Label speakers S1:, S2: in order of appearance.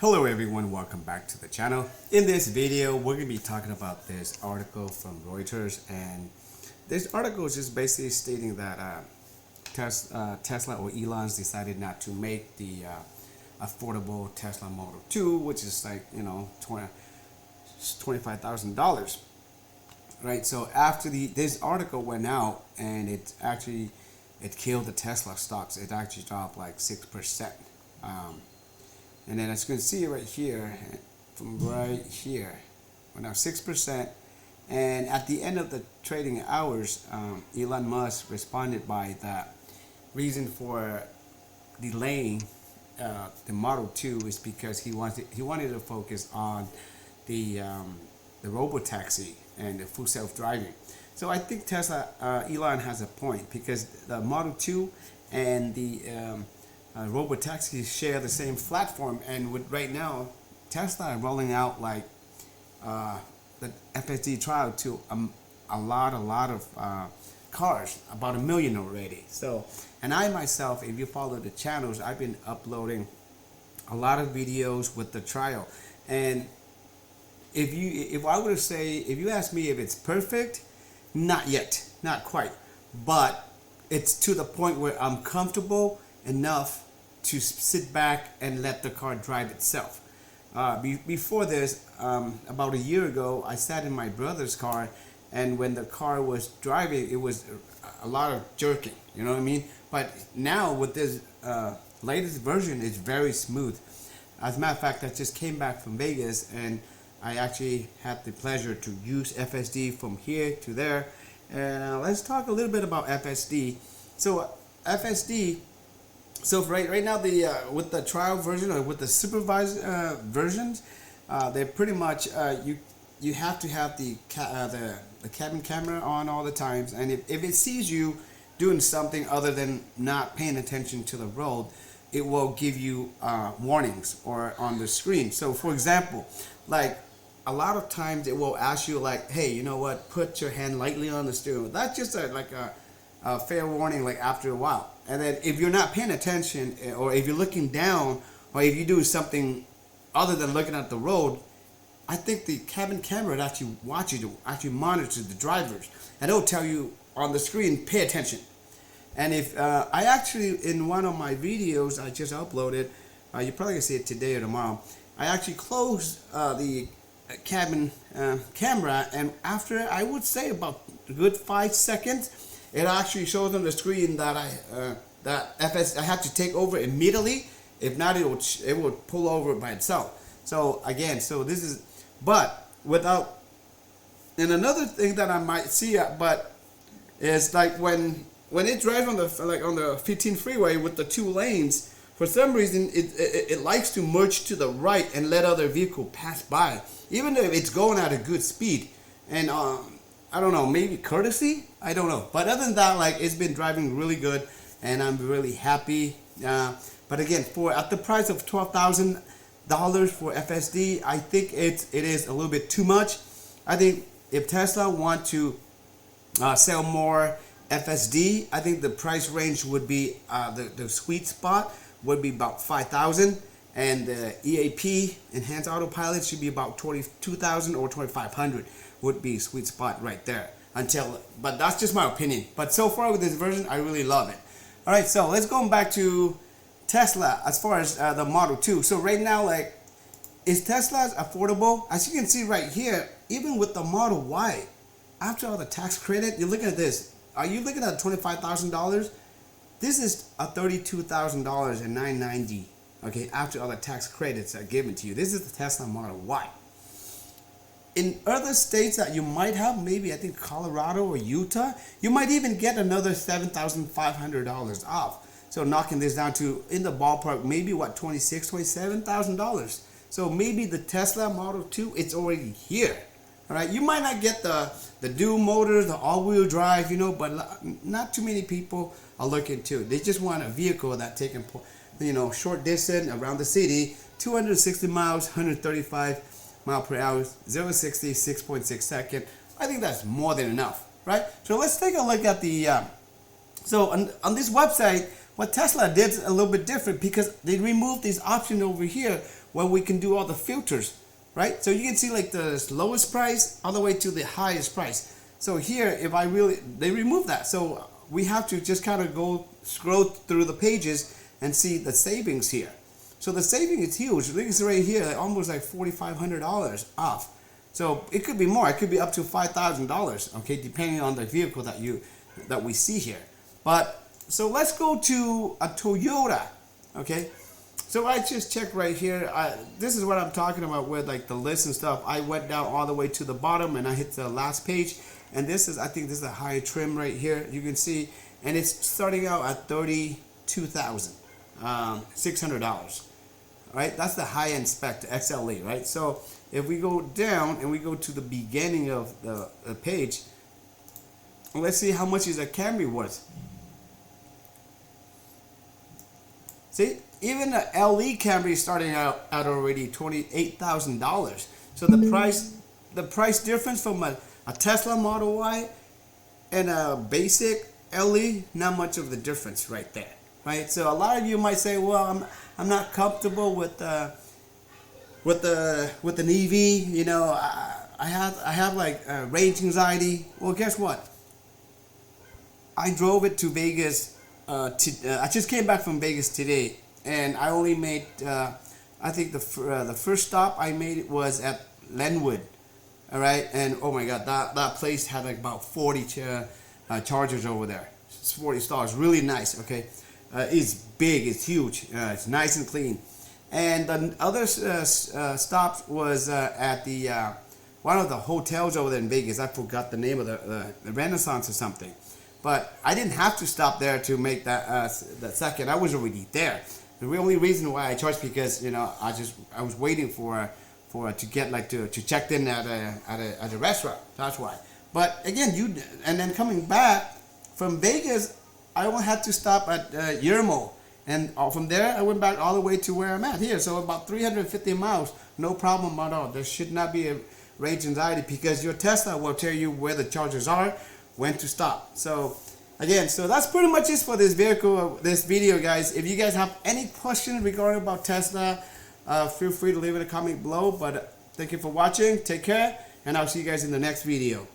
S1: Hello everyone, welcome back to the channel. In this video, we're going to be talking about this article from Reuters, and this article is just basically stating that Tesla or Elon's decided not to make the affordable Tesla Model 2, which is like, you know, $25,000. Right, so after this article went out, and it killed the Tesla stocks. It actually dropped like 6%. And then as you can see right here, from right here, we're now 6%. And at the end of the trading hours, Elon Musk responded by that reason for delaying the Model 2 is because he wanted to focus on the ROBOTAXI and the full self-driving. So I think Elon has a point, because the Model 2 and the ROBOTAXI share the same platform, and right now Tesla is rolling out like the FSD trial to a lot of cars, about 1 million already. So, and I myself, if you follow the channels, I've been uploading a lot of videos with the trial. And if you ask me if it's perfect, not yet, not quite, but it's to the point where I'm comfortable enough to sit back and let the car drive itself. Before this, about a year ago, I sat in my brother's car, and when the car was driving, it was a lot of jerking, you know what I mean? But now with this latest version, it's very smooth. As a matter of fact, I just came back from Vegas, and I actually had the pleasure to use FSD from here to there. And let's talk a little bit about FSD. So FSD, so right now with the trial version or with the supervised versions, they're pretty much you have to have the cabin camera on all the times, and if it sees you doing something other than not paying attention to the road, it will give you warnings or on the screen. So for example, like a lot of times it will ask you like, hey, you know what, put your hand lightly on the steering wheel. That's just a fair warning, like after a while. And then if you're not paying attention, or if you're looking down, or if you do something other than looking at the road, I think the cabin camera actually watches you, actually monitors the drivers, and it'll tell you on the screen, pay attention. And if I actually, in one of my videos I just uploaded, you're probably gonna see it today or tomorrow, I actually closed the cabin camera, and after, I would say, about a good 5 seconds, it actually shows on the screen that I have to take over immediately. If not, it would pull over by itself. So again, this is, but without. And another thing that I might see, but is like when it drives on the 15 freeway with the 2 lanes, for some reason it likes to merge to the right and let other vehicle pass by, even though it's going at a good speed. And I don't know, maybe courtesy, I don't know. But other than that, like, it's been driving really good, and I'm really happy. But again, at the price of $12,000 for FSD, I think it is a little bit too much. I think if Tesla want to sell more FSD, I think the price range would be the sweet spot would be about $5,000, and the EAP, Enhanced Autopilot, should be about $22,000 or $2,500 would be sweet spot right there. But that's just my opinion. But so far with this version, I really love it. All right, so let's go back to Tesla as far as the Model 2. So right now, like, is Tesla affordable? As you can see right here, even with the Model Y, after all the tax credit, you're looking at this. Are you looking at $25,000? This is a $32,000 and $990. Okay, after all the tax credits are given to you. This is the Tesla Model Y. In other states that you might have, maybe I think Colorado or Utah, you might even get another $7,500 off. So knocking this down to, in the ballpark, maybe what, $26,000, $27,000. So maybe the Tesla Model 2, it's already here. All right, you might not get the dual motor, the all-wheel drive, you know, but not too many people are looking to. They just want a vehicle that taking, you know, short distance around the city, 260 miles, 135 mile per hour, 0 to 60, 6.6 seconds. I think that's more than enough, right? So let's take a look at the, so on this website, What Tesla did a little bit different because they removed this option over here where we can do all the filters, right? So you can see like the lowest price all the way to the highest price. So here, if I really, they removed that. So we have to just kind of go scroll through the pages and see the savings here. So the saving is huge. Look, it's right here, like almost like $4,500 off. So it could be more. It could be up to $5,000. Okay, depending on the vehicle that we see here. But so let's go to a Toyota. Okay, so I just checked right here. This is what I'm talking about with like the list and stuff. I went down all the way to the bottom and I hit the last page. And this is, I think this is a higher trim right here. You can see, and it's starting out at $32,600. Right, that's the high-end spec, the XLA, right? So if we go down and we go to the beginning of the page, let's see how much is a Camry worth. See, even the LE Camry is starting out at already $28,000. So the price difference from a Tesla Model Y and a basic LE, not much of the difference right there, right? So a lot of you might say, well, I'm not comfortable with an EV. You know, I have like range anxiety. Well, guess what? I drove it to Vegas. I just came back from Vegas today, and I only made. I think the first stop I made it was at Lenwood. All right, and oh my God, that place had like about 40 chargers over there. It's 40 stalls, really nice. Okay. It's big, it's huge, it's nice and clean. And the other stop was at the one of the hotels over there in Vegas. I forgot the name of the Renaissance or something. But I didn't have to stop there to make that second. I was already there. The only reason why I charged because I was waiting for to get like to check in at a restaurant. That's why. But again, and then coming back from Vegas, I only had to stop at Yermo, and from there I went back all the way to where I'm at here. So about 350 miles, no problem at all. There should not be a range anxiety because your Tesla will tell you where the chargers are, when to stop. So again, so that's pretty much it for this video, guys. If you guys have any questions regarding about Tesla, feel free to leave it a comment below. But thank you for watching. Take care, and I'll see you guys in the next video.